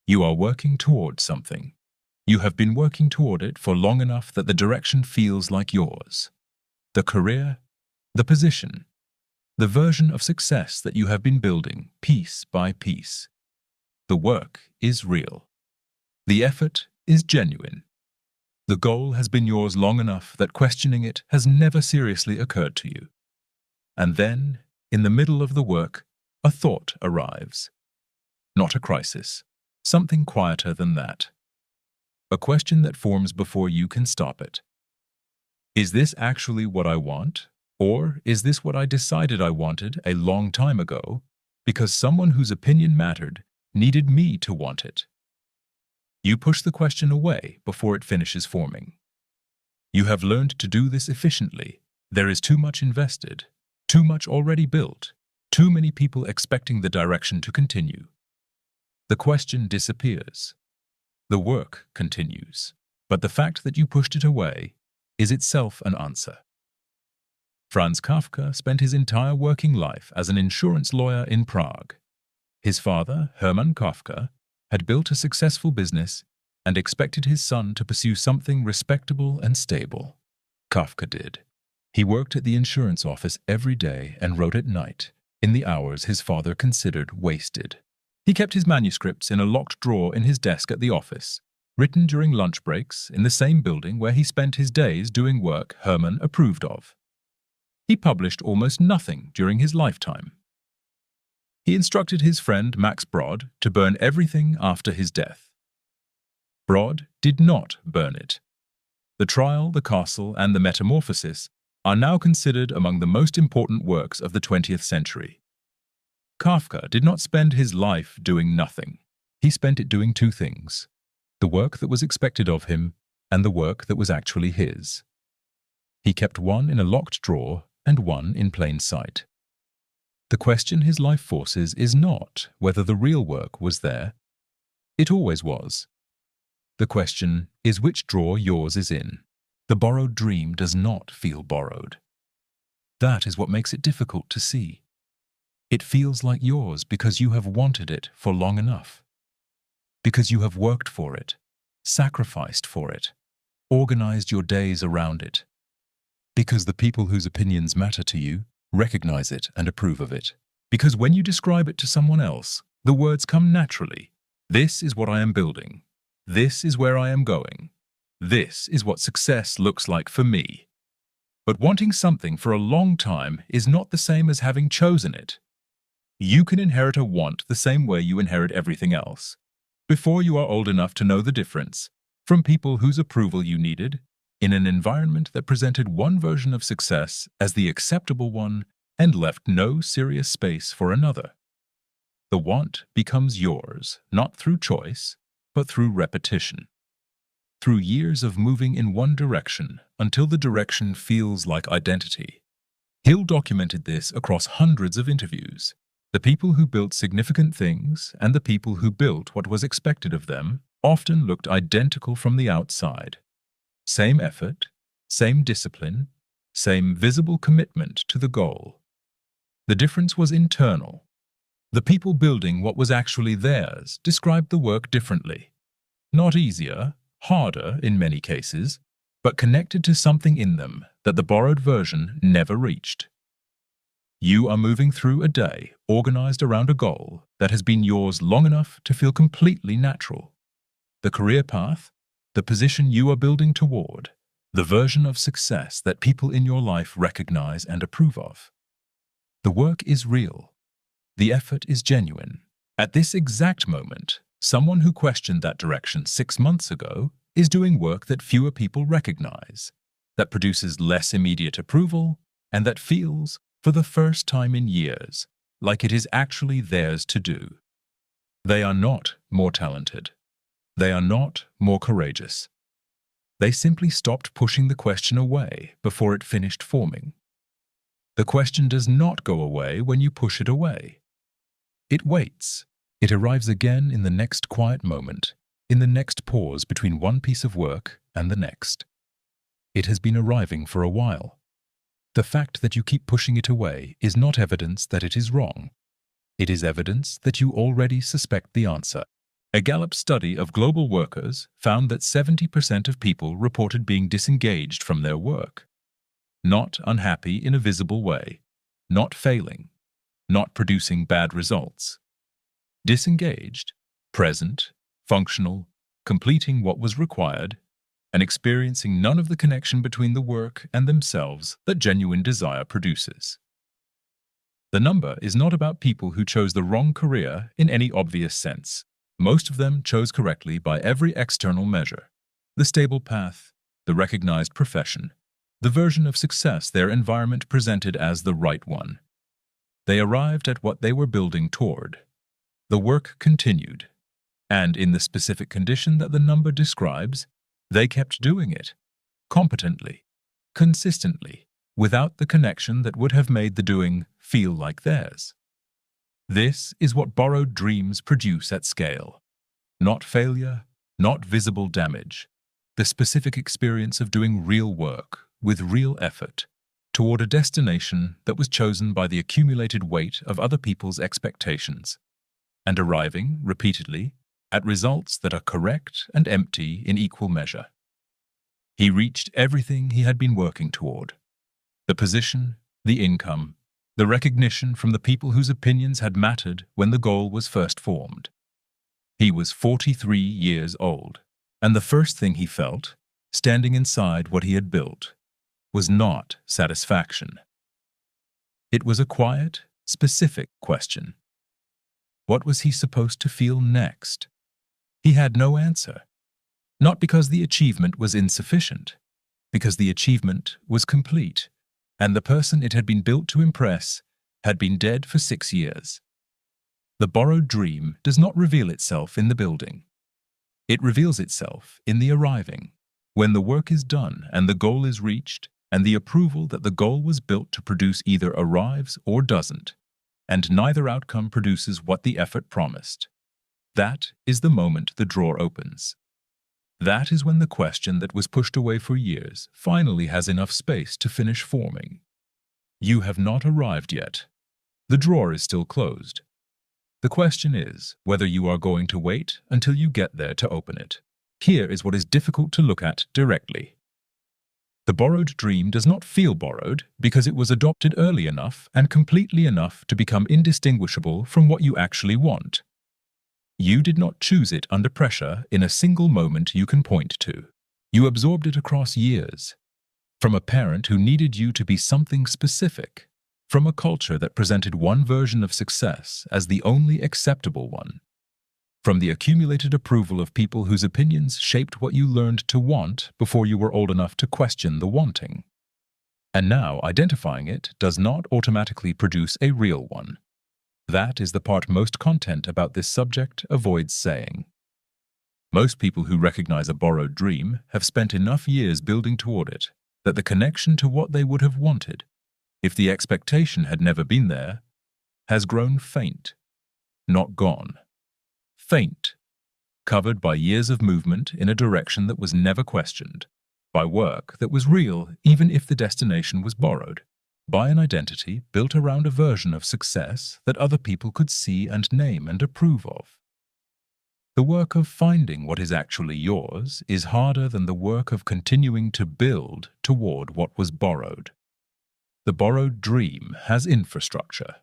You are working toward something. You have been working toward it for long enough that the direction feels like yours. The career, the position, the version of success that you have been building piece by piece. The work is real. The effort is genuine. The goal has been yours long enough that questioning it has never seriously occurred to you. And then, in the middle of the work, a thought arrives. Not a crisis, something quieter than that. A question that forms before you can stop it. Is this actually what I want? Or is this what I decided I wanted a long time ago because someone whose opinion mattered needed me to want it? You push the question away before it finishes forming. You have learned to do this efficiently. There is too much invested, too much already built, too many people expecting the direction to continue. The question disappears. The work continues, but the fact that you pushed it away is itself an answer. Franz Kafka spent his entire working life as an insurance lawyer in Prague. His father, Hermann Kafka, had built a successful business and expected his son to pursue something respectable and stable. Kafka did. He worked at the insurance office every day and wrote at night, in the hours his father considered wasted. He kept his manuscripts in a locked drawer in his desk at the office, written during lunch breaks in the same building where he spent his days doing work Hermann approved of. He published almost nothing during his lifetime. He instructed his friend Max Brod to burn everything after his death. Brod did not burn it. The Trial, the Castle, and the Metamorphosis are now considered among the most important works of the 20th century. Kafka did not spend his life doing nothing. He spent it doing two things: the work that was expected of him and the work that was actually his. He kept one in a locked drawer and one in plain sight. The question his life forces is not whether the real work was there. It always was. The question is which drawer yours is in. The borrowed dream does not feel borrowed. That is what makes it difficult to see. It feels like yours because you have wanted it for long enough. Because you have worked for it, sacrificed for it, organized your days around it. Because the people whose opinions matter to you recognize it and approve of it. Because when you describe it to someone else, the words come naturally. This is what I am building. This is where I am going. This is what success looks like for me. But wanting something for a long time is not the same as having chosen it. You can inherit a want the same way you inherit everything else, before you are old enough to know the difference, from people whose approval you needed, in an environment that presented one version of success as the acceptable one and left no serious space for another. The want becomes yours, not through choice, but through repetition. Through years of moving in one direction until the direction feels like identity. Hill documented this across hundreds of interviews. The people who built significant things and the people who built what was expected of them often looked identical from the outside. Same effort, same discipline, same visible commitment to the goal. The difference was internal. The people building what was actually theirs described the work differently. Not easier, harder in many cases, but connected to something in them that the borrowed version never reached. You are moving through a day organized around a goal that has been yours long enough to feel completely natural. The career path, the position you are building toward, the version of success that people in your life recognize and approve of. The work is real. The effort is genuine. At this exact moment, someone who questioned that direction 6 months ago is doing work that fewer people recognize, that produces less immediate approval, and that feels, for the first time in years, like it is actually theirs to do. They are not more talented. They are not more courageous. They simply stopped pushing the question away before it finished forming. The question does not go away when you push it away. It waits. It arrives again in the next quiet moment, in the next pause between one piece of work and the next. It has been arriving for a while. The fact that you keep pushing it away is not evidence that it is wrong. It is evidence that you already suspect the answer. A Gallup study of global workers found that 70% of people reported being disengaged from their work. Not unhappy in a visible way, not failing, not producing bad results. Disengaged, present, functional, completing what was required, and experiencing none of the connection between the work and themselves that genuine desire produces. The number is not about people who chose the wrong career in any obvious sense. Most of them chose correctly by every external measure: the stable path, the recognized profession, the version of success their environment presented as the right one. They arrived at what they were building toward. The work continued, and in the specific condition that the number describes, they kept doing it, competently, consistently, without the connection that would have made the doing feel like theirs. This is what borrowed dreams produce at scale. Not failure, not visible damage, the specific experience of doing real work with real effort toward a destination that was chosen by the accumulated weight of other people's expectations, and arriving, repeatedly, at results that are correct and empty in equal measure. He reached everything he had been working toward: the position, the income, the recognition from the people whose opinions had mattered when the goal was first formed. He was 43 years old, and the first thing he felt, standing inside what he had built, was not satisfaction. It was a quiet, specific question. What was he supposed to feel next? He had no answer. Not because the achievement was insufficient, because the achievement was complete, and the person it had been built to impress had been dead for 6 years. The borrowed dream does not reveal itself in the building. It reveals itself in the arriving, when the work is done and the goal is reached, and the approval that the goal was built to produce either arrives or doesn't, and neither outcome produces what the effort promised. That is the moment the drawer opens. That is when the question that was pushed away for years finally has enough space to finish forming. You have not arrived yet. The drawer is still closed. The question is whether you are going to wait until you get there to open it. Here is what is difficult to look at directly. The borrowed dream does not feel borrowed because it was adopted early enough and completely enough to become indistinguishable from what you actually want. You did not choose it under pressure in a single moment you can point to. You absorbed it across years. From a parent who needed you to be something specific. From a culture that presented one version of success as the only acceptable one. From the accumulated approval of people whose opinions shaped what you learned to want before you were old enough to question the wanting. And now identifying it does not automatically produce a real one. That is the part most content about this subject avoids saying. Most people who recognize a borrowed dream have spent enough years building toward it that the connection to what they would have wanted, if the expectation had never been there, has grown faint, not gone. Faint, covered by years of movement in a direction that was never questioned, by work that was real even if the destination was borrowed, by an identity built around a version of success that other people could see and name and approve of. The work of finding what is actually yours is harder than the work of continuing to build toward what was borrowed. The borrowed dream has infrastructure,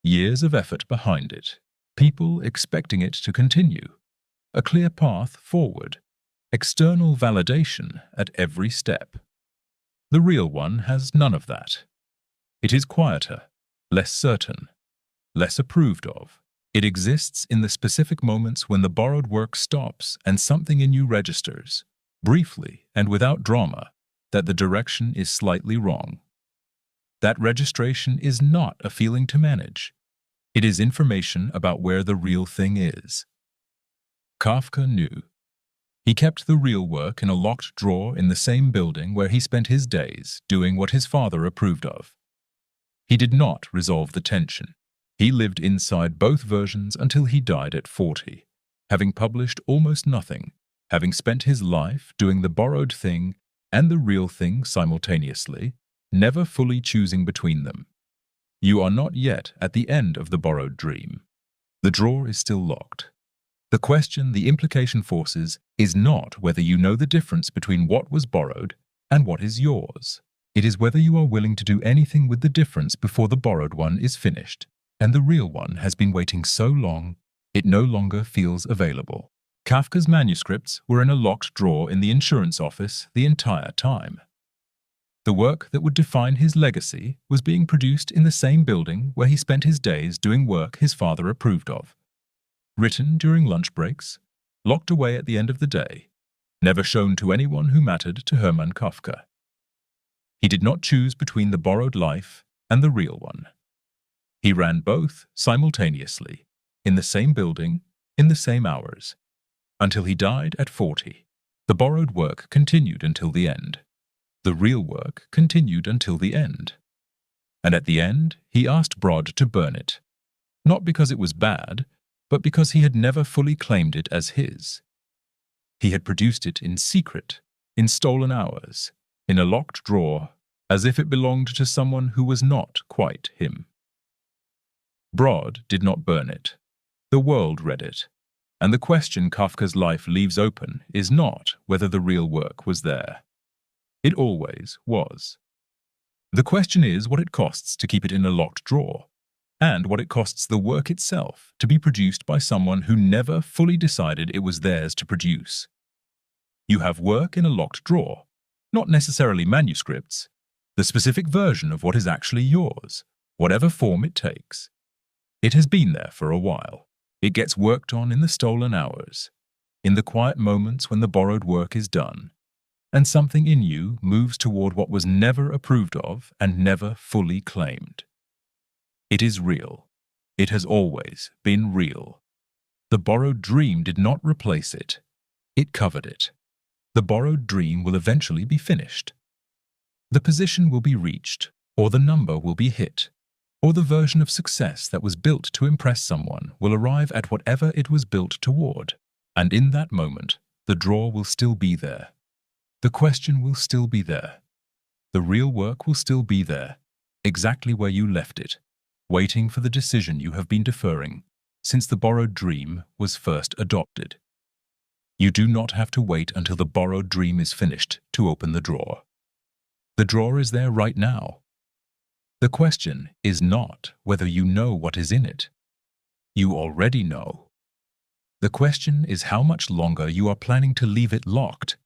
years of effort behind it, people expecting it to continue, a clear path forward, external validation at every step. The real one has none of that. It is quieter, less certain, less approved of. It exists in the specific moments when the borrowed work stops and something in you registers, briefly and without drama, that the direction is slightly wrong. That registration is not a feeling to manage. It is information about where the real thing is. Kafka knew. He kept the real work in a locked drawer in the same building where he spent his days doing what his father approved of. He did not resolve the tension. He lived inside both versions until he died at 40, having published almost nothing, having spent his life doing the borrowed thing and the real thing simultaneously, never fully choosing between them. You are not yet at the end of the borrowed dream. The drawer is still locked. The question the implication forces is not whether you know the difference between what was borrowed and what is yours. It is whether you are willing to do anything with the difference before the borrowed one is finished, and the real one has been waiting so long it no longer feels available. Kafka's manuscripts were in a locked drawer in the insurance office the entire time. The work that would define his legacy was being produced in the same building where he spent his days doing work his father approved of. Written during lunch breaks, locked away at the end of the day, never shown to anyone who mattered to Hermann Kafka. He did not choose between the borrowed life and the real one. He ran both simultaneously, in the same building, in the same hours, until he died at 40. The borrowed work continued until the end. The real work continued until the end. And at the end, he asked Brod to burn it, not because it was bad, but because he had never fully claimed it as his. He had produced it in secret, in stolen hours, in a locked drawer, as if it belonged to someone who was not quite him. Brod did not burn it. The world read it. And the question Kafka's life leaves open is not whether the real work was there. It always was. The question is what it costs to keep it in a locked drawer, and what it costs the work itself to be produced by someone who never fully decided it was theirs to produce. You have work in a locked drawer, not necessarily manuscripts, the specific version of what is actually yours, whatever form it takes. It has been there for a while. It gets worked on in the stolen hours, in the quiet moments when the borrowed work is done, and something in you moves toward what was never approved of and never fully claimed. It is real. It has always been real. The borrowed dream did not replace it. It covered it. The borrowed dream will eventually be finished. The position will be reached, or the number will be hit, or the version of success that was built to impress someone will arrive at whatever it was built toward, and in that moment, the drawer will still be there. The question will still be there. The real work will still be there, exactly where you left it, waiting for the decision you have been deferring since the borrowed dream was first adopted. You do not have to wait until the borrowed dream is finished to open the drawer. The drawer is there right now. The question is not whether you know what is in it. You already know. The question is how much longer you are planning to leave it locked